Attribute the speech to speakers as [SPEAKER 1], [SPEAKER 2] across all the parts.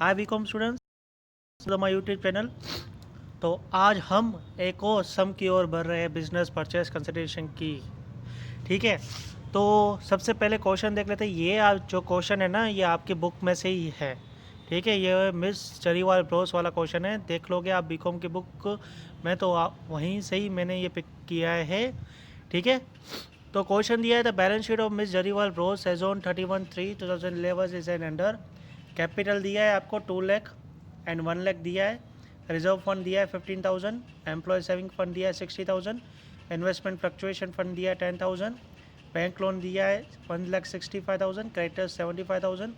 [SPEAKER 1] Hi B Com students my YouTube channel. तो आज हम एक और सम की ओर बढ़ रहे हैं, बिजनेस परचेस कंसिडरेशन की। ठीक है, तो सबसे पहले क्वेश्चन देख लेते हैं। ये जो क्वेश्चन है ना, ये आपकी बुक में से ही है। ठीक है, ये मिस चरीवाल ब्रोस वाला क्वेश्चन है, देख लोगे आप बीकॉम की बुक में, तो आप वहीं से ही मैंने ये पिक किया है। ठीक है, तो क्वेश्चन दिया है the balance sheet of Miss Jariwal bros as on 31/3/2011 is an under. Capital दिया है आपको 2 लाख एंड 1 लाख दिया है। रिजर्व फंड दिया है 15,000। एम्प्लॉय सेविंग फंड दिया है 60,000। इन्वेस्टमेंट फ्लक्चुएशन फंड दिया है 10,000। बैंक लोन दिया है 1,65,000। क्रेडिटर्स 75,000।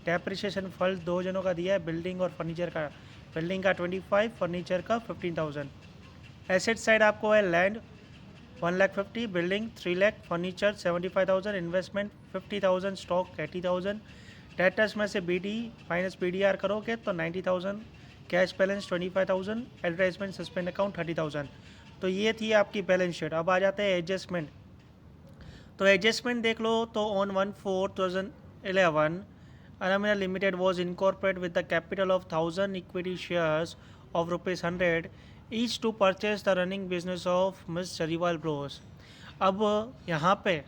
[SPEAKER 1] डेप्रिसिएशन फंड 2 जनों का दिया है, बिल्डिंग और फर्नीचर का। बिल्डिंग का 25, फर्नीचर का 15,000। एसेट साइड आपको है land 1,50,000, building 3 lakh, furniture 75,000, investment 50,000, stock 80,000। Debtors में से BD माइनस BDR करोगे तो 90,000, cash balance 25,000, advertisement suspend account 30,000। तो ये थी आपकी बैलेंस शीट। अब आ जाते हैं एडजस्टमेंट। तो एडजस्टमेंट देख लो, तो on 1/4/2011 Anamina Limited was incorporated with the capital of 1,000 equity shares of ₹100 each to purchase the running business of Ms. Jariwal Bros. अब यहाँ पे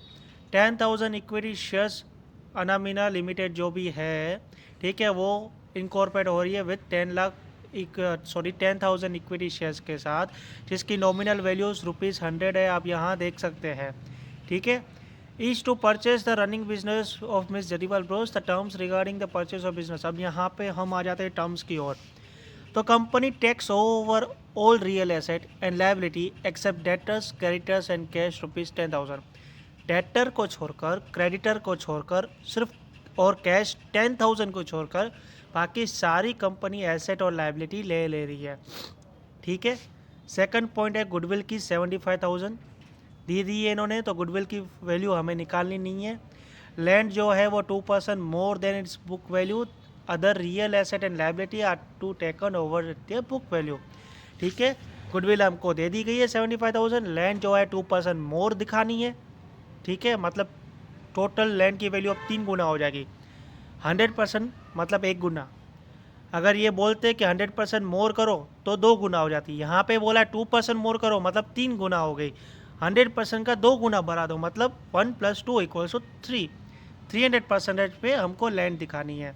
[SPEAKER 1] 10,000 इक्विटी शेयर्स अनामिना लिमिटेड जो भी है, ठीक है, वो इनकॉर्पोरेट हो रही है विद 10,000 इक्विटी शेयर्स के साथ, जिसकी नॉमिनल वैल्यूज ₹100 है, आप यहाँ देख सकते हैं। ठीक है, each to purchase the running business of Miss Jariwal bros the terms regarding the purchase of business. अब यहाँ पे हम आ जाते हैं टर्म्स की ओर। तो company takes over all real asset and liability except debtors, creditors and cash ₹10,000। Debtor को छोड़कर, क्रेडिटर को छोड़कर, सिर्फ और कैश 10,000 को छोड़कर बाकी सारी कंपनी एसेट और लायबिलिटी ले रही है। ठीक है, सेकंड पॉइंट है गुडविल की 75,000 दी दी है इन्होंने, तो गुडविल की वैल्यू हमें निकालनी नहीं है। लैंड जो है वो 2% more than its book value. Other real asset and liability are to taken over their book value. ठीक है, गुडविल हमको दे दी गई है 75,000। लैंड जो है 2% मोर दिखानी है। ठीक है, मतलब टोटल लैंड की वैल्यू अब 3 गुना हो जाएगी। 100% मतलब 1 गुना। अगर ये बोलते कि 100% मोर करो तो 2 गुना हो जाती। यहाँ पे बोला 2% मोर करो मतलब 3 गुना हो गई। 100% का 2 गुना बढ़ा दो मतलब 1 + 2 = 3। 300% पे हमको लैंड दिखानी है।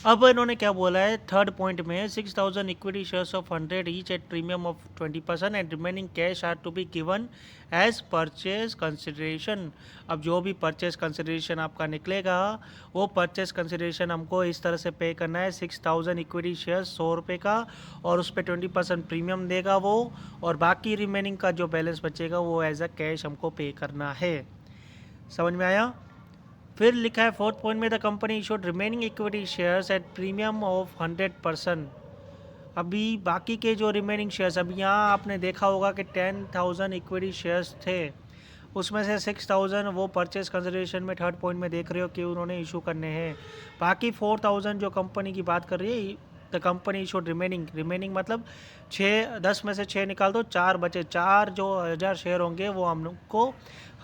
[SPEAKER 1] अब इन्होंने क्या बोला है थर्ड पॉइंट में, 6,000 equity shares of 100 each at premium of 20% and remaining cash are to be given as purchase consideration. अब जो भी परचेज कंसिडरेशन आपका निकलेगा, वो परचेज कंसिडरेशन हमको इस तरह से पे करना है। 6,000 इक्विटी शेयर्स 100 रुपये का, और उस पर 20% प्रीमियम देगा वो, और बाकी रिमेनिंग का जो बैलेंस बचेगा वो एज अ कैश हमको पे करना है। समझ में आया? फिर लिखा है फोर्थ पॉइंट में, the company issued remaining equity shares at premium of 100%। अभी बाकी के जो रिमेनिंग शेयर्स, अभी यहाँ आपने देखा होगा कि 10,000 इक्विटी शेयर्स थे, उसमें से 6,000 वो परचेज कंसिडरेशन में थर्ड पॉइंट में देख रहे हो कि उन्होंने इशू करने हैं। बाकी 4,000 जो कंपनी की बात कर रही है, द कंपनी इशूड रिमेनिंग मतलब 10 में से 6 निकाल दो, 4 बचे। 4 जो 1,000 शेयर होंगे वो हमको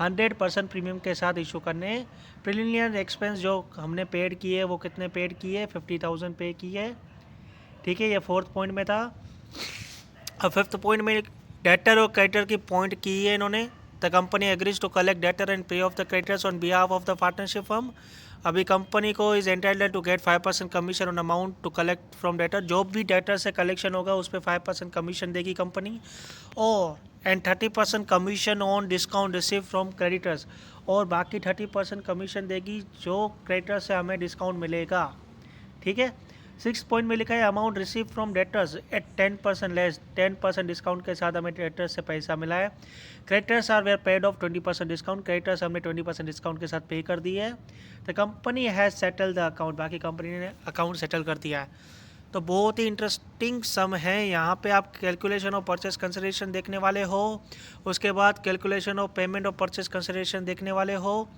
[SPEAKER 1] 100% प्रीमियम के साथ इशू करने। प्रिलिमिनरी एक्सपेंस जो हमने पेड किए वो कितने पेड किए, 50,000 पे किए। ठीक है, ये फोर्थ पॉइंट में था। अब फिफ्थ पॉइंट में डेटर और क्रेडिटर की पॉइंट की है इन्होंने। The company agrees to collect debtor and pay off the creditors on behalf of the partnership firm. अभी कंपनी को is entitled to get 5% commission on amount to collect from debtor. जो भी debtor से collection होगा उस पर 5% commission देगी company, और and 30% commission on discount receive from creditors, और बाकी 30% कमीशन देगी जो क्रेडिटर से हमें डिस्काउंट मिलेगा। ठीक है, 6 पॉइंट में लिखा है amount receive from debtors at 10% less, 10% discount के साथ हमें डेटर्स से पैसा मिला है। Creditors are were paid off 20% discount, creditors हमने 20% डिस्काउंट के साथ पे कर दी है। The company has settle the account, बाकी कंपनी ने अकाउंट सेटल कर दिया है। तो बहुत ही इंटरेस्टिंग सम है। यहाँ पे आप कैलकुलेशन ऑफ परचेस कंसिडरेशन देखने वाले हो, उसके बाद calculation of payment of purchase consideration देखने वाले हो,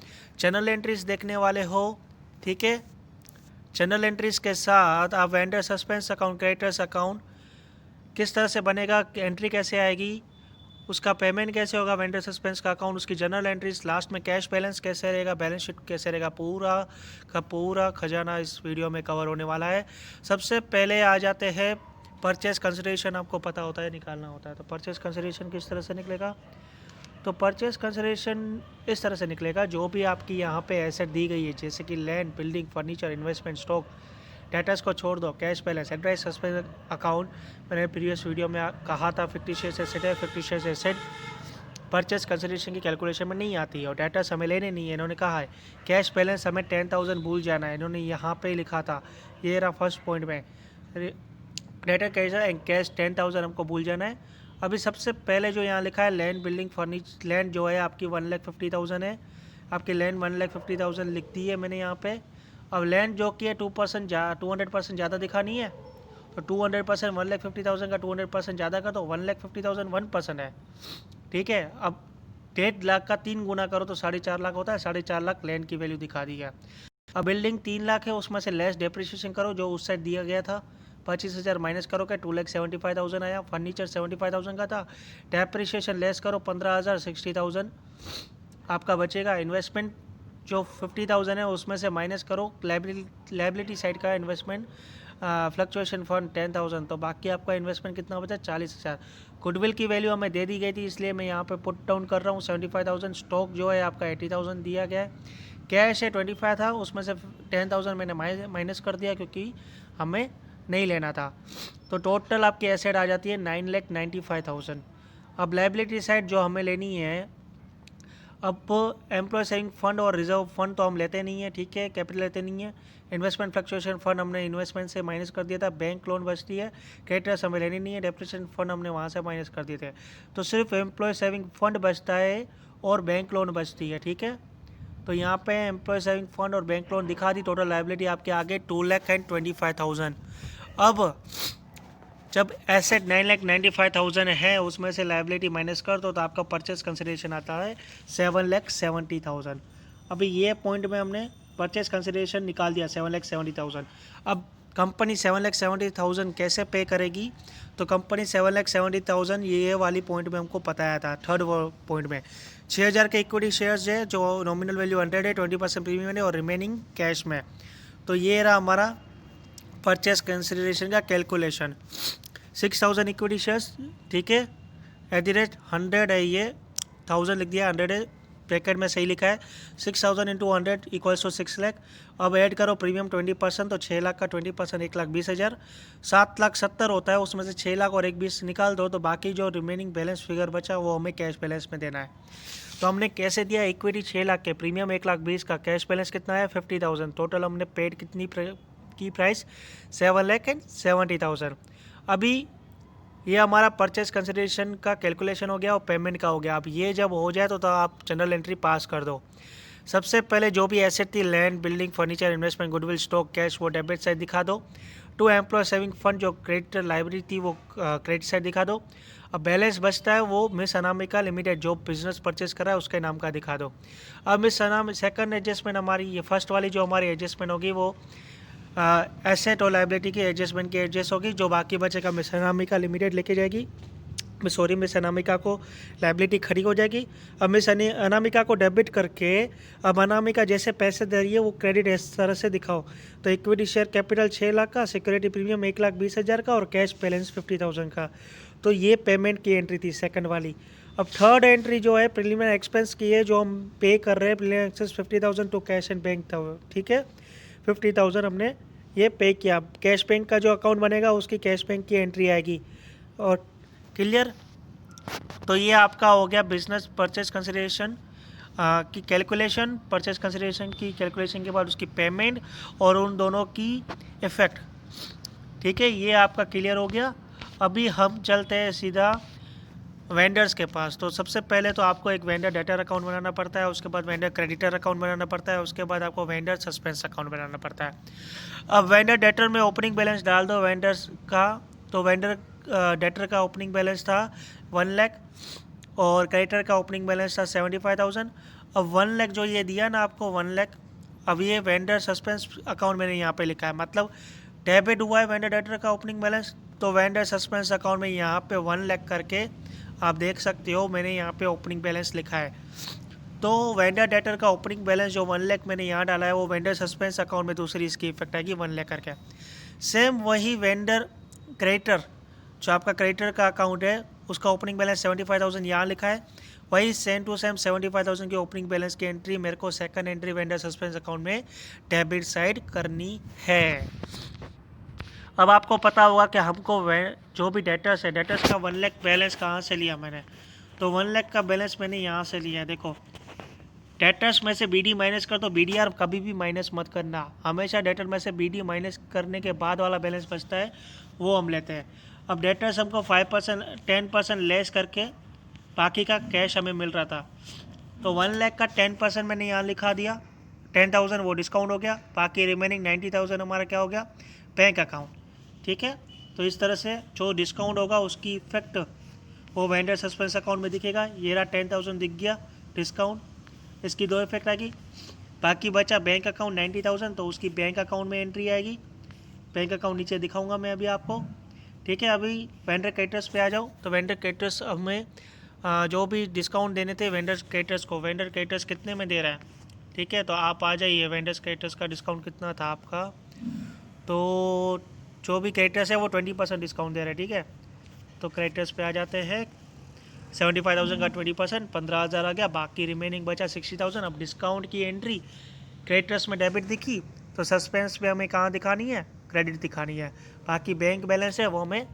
[SPEAKER 1] जनरल एंट्रीज देखने वाले हो। ठीक है, जनरल एंट्रीज के साथ आप vendor suspense account, creditors account किस तरह से बनेगा, एंट्री कैसे आएगी, उसका पेमेंट कैसे होगा, वेंडर सस्पेंस का अकाउंट, उसकी जनरल एंट्रीज, लास्ट में कैश बैलेंस कैसे रहेगा, बैलेंस शीट कैसे रहेगा, पूरा का पूरा खजाना इस वीडियो में कवर होने वाला है। सबसे पहले आ जाते हैं परचेस कंसिडरेशन। आपको पता होता है निकालना होता है, तो परचेस कंसिडरेशन किस तरह से निकलेगा, तो परचेस कंसिडरेशन इस तरह से निकलेगा, जो भी आपकी यहाँ पे एसेट दी गई है जैसे कि land, building, furniture, investment, stock, debtors को छोड़ दो, cash balance, enterprise suspense account, मैंने प्रीवियस वीडियो में कहा था फिक्टिशियस एसेट है, फिक्टिशियस एसेट परचेस कंसिडरेशन की कैलकुलेशन में नहीं आती है और डेटर्स हमें लेने नहीं है, इन्होंने कहा है। कैश बैलेंस हमें 10,000 भूल जाना है, इन्होंने यहाँ पे लिखा था, ये रहा फर्स्ट पॉइंट में, डेटर कैश एंड कैश 10,000 हमको भूल जाना है। अभी सबसे पहले जो यहाँ लिखा है लैंड, बिल्डिंग, फर्नीचर, लैंड जो है आपकी 1,50,000 है, आपकी लैंड 1,50,000 लिख दी है मैंने यहाँ पे। अब लैंड जो कि है 200% ज़्यादा दिखा नहीं है, तो 200% 1,50,000 का 200% ज़्यादा का, तो 1,50,000 1% है, ठीक है। अब 1.5 लाख का 3 गुना करो तो 4.5 लाख होता है, 4.5 लाख लैंड की वैल्यू दिखा दी है। अब बिल्डिंग 3 लाख है, उसमें से लेस डेप्रिसिएशन करो जो उस साइड दिया गया था, 25,000 माइनस करो क्या 2,75,000 आया। फर्नीचर 75,000 का था, डेप्रिसिएशन लेस करो 15,000, 60,000 आपका बचेगा। इन्वेस्टमेंट जो 50,000 है उसमें से माइनस करो लाइबिलिटी साइड का इन्वेस्टमेंट, फ्लक्चुएशन फंड 10,000, तो बाकी आपका इन्वेस्टमेंट कितना बचा 40,000। गुडविल की वैल्यू हमें दे दी गई थी इसलिए मैं यहाँ पे पुट डाउन कर रहा हूँ 75,000। स्टॉक जो है आपका 80,000 दिया गया है। कैश है 25 था, उसमें से 10,000 मैंने माइनस कर दिया क्योंकि हमें नहीं लेना था। तो टोटल आपकी एसेट आ जाती है 9,95,000। अब लाइबिलिटी साइड जो हमें लेनी है, अब एम्प्लॉय सेविंग फंड और रिजर्व फंड तो हम लेते नहीं है, ठीक है, कैपिटल लेते नहीं है। इन्वेस्टमेंट फ्लक्चुएशन फंड हमने इन्वेस्टमेंट से माइनस कर दिया था। बैंक लोन बचती है, क्रेडिटर्स हमें लेनी नहीं है। डेप्रिसिएशन फंड हमने वहाँ से माइनस कर दिए थे, तो सिर्फ एम्प्लॉय सेविंग फंड बचता है और बैंक लोन बचती है, ठीक है। तो यहाँ पे एम्प्लॉय सेविंग फंड और बैंक लोन दिखा दी। टोटल लाइबिलिटी आपके आगे 2,25,000। अब जब एसेट 9,95,000 है, उसमें से लाइबिलिटी माइनस कर दो तो आपका परचेस कंसिडरेशन आता है 7,70,000। अभी ये पॉइंट में हमने परचेस कंसिडरेशन निकाल दिया 7,70,000। अब कंपनी 7,70,000 कैसे पे करेगी, तो कंपनी 7,70,000 ये वाली पॉइंट में हमको बताया था, थर्ड पॉइंट में 6,000 के इक्विटी शेयर्स है जो नॉमिनल वैल्यू 100 है, 20% प्रीमियम है और रिमेनिंग कैश में। तो ये रहा हमारा परचेस कंसिडरेशन का कैलकुलेशन। 6,000 इक्विटी शेयर्स, ठीक है, @100 है, ये 1000 लिख दिया, 100 है ब्रैकेट में सही लिखा है। 6,000 इंटू 100 इक्वल्स टू 6 लाख। अब ऐड करो प्रीमियम 20%, तो 6 लाख का 20% 1,20,000, 7,70,000 होता है, उसमें से 6 लाख और 1,20,000 निकाल दो, तो बाकी जो रिमेनिंग बैलेंस फिगर बचा वो हमें कैश बैलेंस में देना है। तो हमने कैसे दिया, इक्विटी 6 लाख के, प्रीमियम 1,20,000 का, कैश बैलेंस कितना है 50,000, टोटल हमने पेड कितनी की प्राइस 7,70,000। अभी ये हमारा परचेस कंसिडरेशन का कैलकुलेशन हो गया और पेमेंट का हो गया। अब ये जब हो जाए तो आप जनरल एंट्री पास कर दो। सबसे पहले जो भी एसेट थी, land, building, furniture, investment, goodwill, stock, cash, वो डेबिट साइड दिखा दो। टू एम्प्लॉय सेविंग फंड जो क्रेडिट लाइब्रेरी थी वो क्रेडिट साइड दिखा दो। अब बैलेंस बचता है वो मिस अनामिका लिमिटेड जो बिजनेस परचेस करा है उसके नाम का दिखा दो। अब मिस अनामिका सेकंड एडजस्टमेंट हमारी, ये फर्स्ट वाली जो हमारी एडजस्टमेंट होगी वो एसेट और लाइबिलिटी की एडजस्टमेंट की एडजस्ट होगी। जो बाकी बचेगा मिस अनामिका लिमिटेड लेके जाएगी, मिस अनामिका को लाइबिलिटी खड़ी हो जाएगी। अब मिस अनामिका को डेबिट करके अब अनामिका जैसे पैसे दे रही है वो क्रेडिट इस तरह से दिखाओ। तो इक्विटी शेयर कैपिटल 6 लाख का, सिक्योरिटी प्रीमियम 1,20,000 का और कैश बैलेंस 50,000 का। तो ये पेमेंट की एंट्री थी सेकंड वाली। अब थर्ड एंट्री जो है प्रीलिमिनरी एक्सपेंस की है, जो हम पे कर रहे हैं preliminary expense 50,000 to cash and bank था, ठीक है, 50,000 हमने ये पे किया। कैश बैंक का जो अकाउंट बनेगा उसकी कैश बैंक की एंट्री आएगी। और क्लियर, तो ये आपका हो गया बिजनेस परचेस कंसिडरेशन की कैलकुलेशन। परचेस कंसिडरेशन की कैलकुलेशन के बाद उसकी पेमेंट और उन दोनों की इफ़ेक्ट, ठीक है, ये आपका क्लियर हो गया। अभी हम चलते हैं सीधा वेंडर्स के पास। तो सबसे पहले तो आपको एक वेंडर डेटर अकाउंट बनाना पड़ता है, उसके बाद वेंडर क्रेडिटर अकाउंट बनाना पड़ता है, उसके बाद आपको वेंडर सस्पेंस अकाउंट बनाना पड़ता है। अब वेंडर डेटर में ओपनिंग बैलेंस डाल दो वेंडर्स का। तो वेंडर डेटर का ओपनिंग बैलेंस था 1 लाख और क्रेडिटर का ओपनिंग बैलेंस था 75,000। अब 1 लाख जो ये दिया ना आपको 1 लाख, अब ये वेंडर सस्पेंस अकाउंट मैंने यहाँ पे लिखा है, मतलब डेबिट हुआ है वेंडर डेटर का ओपनिंग बैलेंस, तो वेंडर सस्पेंस अकाउंट में यहाँ पे 1 लाख करके आप देख सकते हो मैंने यहाँ पे ओपनिंग बैलेंस लिखा है। तो वेंडर डेटर का ओपनिंग बैलेंस जो 1 लाख मैंने यहाँ डाला है वो वेंडर सस्पेंस अकाउंट में दूसरी इसकी इफेक्ट आएगी 1 लाख करके। सेम वही वेंडर क्रेडिटर जो आपका क्रेडिटर का अकाउंट है उसका ओपनिंग बैलेंस 75,000 यहाँ लिखा है, वही सेम टू सेम 75,000 की ओपनिंग बैलेंस की एंट्री मेरे को second entry vendor suspense account में डेबिट साइड करनी है। अब आपको पता होगा कि हमको जो भी डेटर्स है, डेटर्स का 1 लाख बैलेंस कहाँ से लिया मैंने, तो 1 लाख का बैलेंस मैंने यहाँ से लिया है। देखो डेटर्स में से BD माइनस कर, तो BDR कभी भी माइनस मत करना, हमेशा डेटर में से BD माइनस करने के बाद वाला बैलेंस बचता है वो हम लेते हैं। अब डेटर्स हमको 5% 10% लेस करके बाकी का कैश हमें मिल रहा था, तो 1 लाख का 10% मैंने यहाँ लिखा दिया, 10,000 वो डिस्काउंट हो गया, बाकी रिमेनिंग 90,000 हमारा क्या हो गया, बैंक अकाउंट। ठीक है, तो इस तरह से जो डिस्काउंट होगा उसकी इफेक्ट वो वेंडर सस्पेंस अकाउंट में दिखेगा। ये रहा 10,000 दिख गया डिस्काउंट, इसकी 2 इफेक्ट आएगी। बाकी बचा बैंक अकाउंट 90,000, तो उसकी बैंक अकाउंट में एंट्री आएगी। बैंक अकाउंट नीचे दिखाऊंगा मैं अभी आपको। ठीक है, अभी वेंडर क्रेडिटर्स पे आ जाओ। तो वेंडर क्रेडिटर्स हमें जो भी डिस्काउंट देने थे वेंडर क्रेडिटर्स को, वेंडर क्रेडिटर्स कितने में दे रहा है। ठीक है, तो आप आ जाइए, वेंडर्स क्रेडिटर्स का डिस्काउंट कितना था आपका, तो जो भी क्रेडिटर्स है वो 20% डिस्काउंट दे रहा है। ठीक है, तो क्रेडिटर्स पे आ जाते हैं, 75,000 का 20% 15,000 आ गया, बाकी रिमेनिंग बचा 60,000। अब डिस्काउंट की एंट्री क्रेडिटर्स में डेबिट दिखी, तो सस्पेंस में हमें कहाँ दिखानी है, क्रेडिट दिखानी है। बाकी बैंक बैलेंस है वो हमें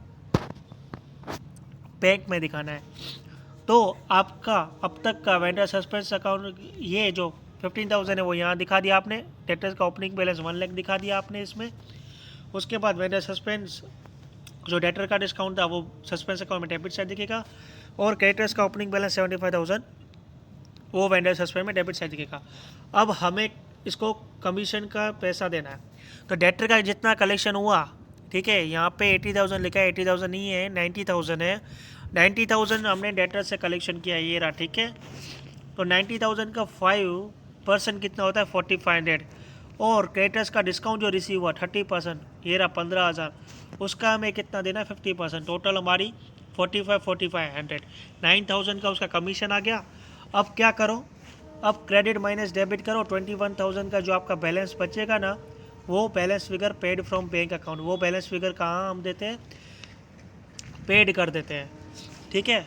[SPEAKER 1] बैंक में दिखाना है। तो आपका अब तक का वेंडर सस्पेंस अकाउंट ये जो 15,000 है वो यहाँ दिखा दिया आपने, डेटर्स का ओपनिंग बैलेंस 1 लाख दिखा दिया आपने इसमें। उसके बाद वेंडर सस्पेंस जो डेटर का डिस्काउंट था वो सस्पेंस अकाउंट में डेबिट साइड दिखेगा, और क्रेडिटर्स का ओपनिंग बैलेंस 75,000 वो वेंडर सस्पेंस में डेबिट साइड दिखेगा। अब हमें इसको कमीशन का पैसा देना है, तो डेटर का जितना कलेक्शन हुआ, ठीक है, यहाँ पे 80,000 लिखा है, 80,000 नहीं है 90,000 है, 90,000 हमने डेटर से कलेक्शन किया, ये रहा। ठीक है, तो 90,000 का 5% कितना होता है 4,500, और क्रेडिटर्स का डिस्काउंट जो रिसीव हुआ 30%, ये रहा 15,000, उसका हमें कितना देना है 50%, टोटल हमारी 4,500। 9,000 का उसका कमीशन आ गया। अब क्या करो, अब क्रेडिट माइनस डेबिट करो, 21,000 का जो आपका बैलेंस बचेगा ना, वो balance figure paid from bank account, वो बैलेंस फिगर कहाँ हम देते हैं, पेड कर देते हैं। ठीक है,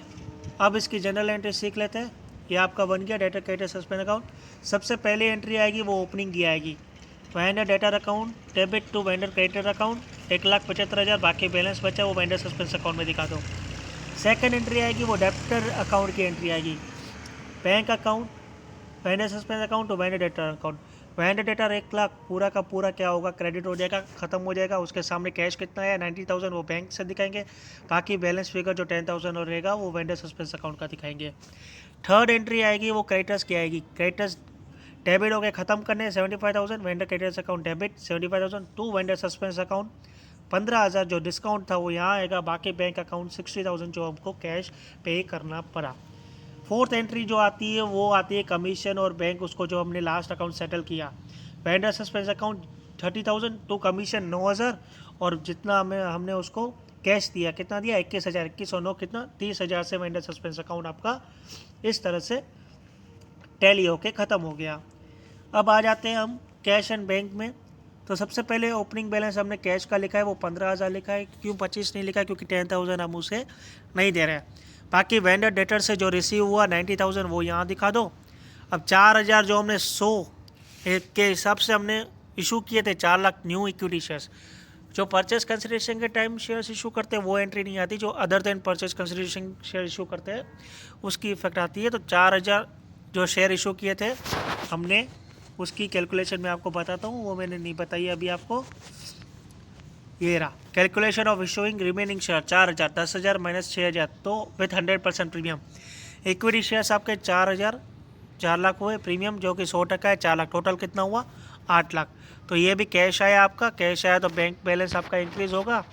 [SPEAKER 1] अब इसकी जनरल एंट्री सीख लेते हैं। ये आपका बन गया डेटर क्रेडिटर सस्पेंड अकाउंट। सबसे पहले एंट्री आएगी वो ओपनिंग की आएगी, vendor debtor account debit to vendor creditor account 1,75,000, बाकी बैलेंस बचा वो वेंडर सस्पेंस अकाउंट में दिखा दो। सेकंड एंट्री आएगी वो डेबिटर अकाउंट की एंट्री आएगी, bank account vendor suspense account to vendor debtor account. Vendor debtor 1 lakh पूरा का पूरा क्या होगा, क्रेडिट हो जाएगा, ख़त्म हो जाएगा। उसके सामने कैश कितना है 90,000 वो बैंक से दिखाएंगे, बाकी बैलेंस फिगर जो 10,000 और रहेगा वो वेंडर सस्पेंस अकाउंट का दिखाएंगे। थर्ड एंट्री आएगी वो क्रेडिटर्स की आएगी, क्रेडिटर्स डेबिट हो गए ख़त्म करने 75,000, vendor creditors account debit 75,000 to vendor suspense account 15,000 जो डिस्काउंट था वो यहाँ आएगा, बाकी बैंक अकाउंट 60,000 जो हमको कैश पे करना पड़ा। फोर्थ एंट्री जो आती है वो आती है कमीशन और बैंक, उसको जो हमने लास्ट अकाउंट सेटल किया, vendor suspense account 30,000 to commission 9,000, और जितना हमने उसको कैश दिया कितना दिया 21,000, 21 और 9 कितना 30,000 से वेंडर सस्पेंस अकाउंट आपका इस तरह से टैली होके ख़त्म हो गया। अब आ जाते हैं हम कैश एंड बैंक में। तो सबसे पहले ओपनिंग बैलेंस हमने कैश का लिखा है वो 15,000 लिखा है, क्यों 25 नहीं लिखा है, क्योंकि 10,000 हम उसे नहीं दे रहे हैं। बाकी वेंडर डेटर से जो रिसीव हुआ 90,000 वो यहाँ दिखा दो। अब 4,000 जो हमने 100 के हिसाब से हमने इशू किए थे 4 लाख न्यू इक्विटी शेयर्स, जो परचेस कंसिडरेशन के टाइम शेयर्स इशू करते हैं वो एंट्री नहीं आती, जो other than purchase consideration share issue करते हैं उसकी इफेक्ट आती है। तो 4,000 जो शेयर इशू किए थे हमने, उसकी कैलकुलेशन मैं आपको बताता हूँ, वो मैंने नहीं बताई अभी आपको। ये रहा calculation of issuing remaining share 4,000, 10,000 minus 6,000, तो विथ 100% प्रीमियम। इक्विटी शेयर्स आपके 4,000 4 लाख हुए, प्रीमियम जो कि 100% है 4 लाख, टोटल कितना हुआ 8 लाख। तो ये भी कैश आया आपका, कैश आया तो बैंक बैलेंस आपका इंक्रीज होगा,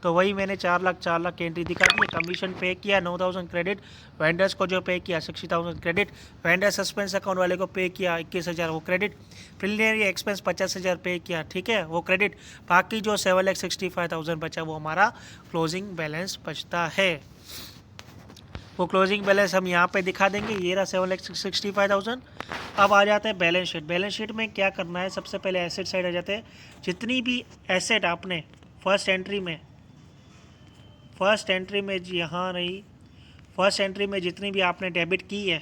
[SPEAKER 1] तो वही मैंने 4 लाख की एंट्री दिखा दी। कमीशन पे किया 9,000 क्रेडिट, वेंडर्स को जो पे किया 60,000 क्रेडिट, वेंडर सस्पेंस अकाउंट वाले को पे किया 21,000 वो क्रेडिट, प्रिलिमिनरी एक्सपेंस 50,000 पे किया, ठीक है, वो क्रेडिट। बाकी जो 7,65,000 बचा वो हमारा क्लोजिंग बैलेंस बचता है। वो क्लोजिंग बैलेंस हम यहाँ पे दिखा देंगे, ये रहा 7,65,000। अब आ जाते हैं बैलेंस शीट। बैलेंस शीट में क्या करना है, सबसे पहले एसेट साइड आ जाते हैं। जितनी भी एसेट आपने फर्स्ट एंट्री में जी यहाँ रही, फर्स्ट एंट्री में जितनी भी आपने डेबिट की है,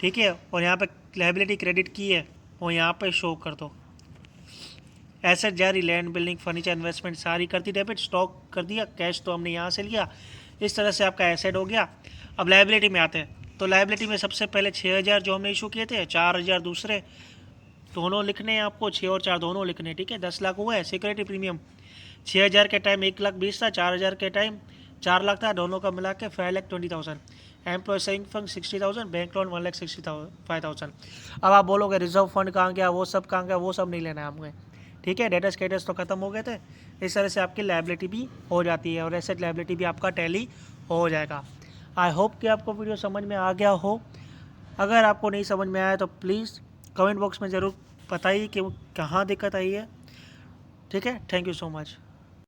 [SPEAKER 1] ठीक है, और यहाँ पे लायबिलिटी क्रेडिट की है, वो यहाँ पे शो कर दो। एसेट जारी, लैंड, बिल्डिंग, फर्नीचर, इन्वेस्टमेंट सारी कर दी डेबिट, स्टॉक कर दिया, कैश तो हमने यहाँ से लिया। इस तरह से आपका एसेट हो गया। अब लायबिलिटी में आते हैं, तो लायबिलिटी में सबसे पहले 6,000 जो हमने इशू किए थे, 4,000 दूसरे, दोनों लिखने हैं आपको, 6 और 4 दोनों लिखने हैं, ठीक है। 10 लाख हुआ है। सिक्योरिटी प्रीमियम 6,000 के टाइम 1,20,000 था, 4,000 के टाइम 4 लाख था, दोनों का मिला के 5,20,000। Employ saving fund 60,000, bank loan 1,65,000। अब आप बोलोगे रिजर्व फंड कहाँ गया, वो सब कहाँ गया, वो सब नहीं लेना है हमें, ठीक है। डेटा स्टेटस तो खत्म हो गए थे। इस तरह से आपकी लायबिलिटी भी हो जाती है और एसेट लायबिलिटी भी आपका टैली हो जाएगा। आई होप कि आपको वीडियो समझ में आ गया हो। अगर आपको नहीं समझ में आया तो प्लीज़ कमेंट बॉक्स में ज़रूर बताइए कि कहाँ दिक्कत आई है, ठीक है। Thank you so much.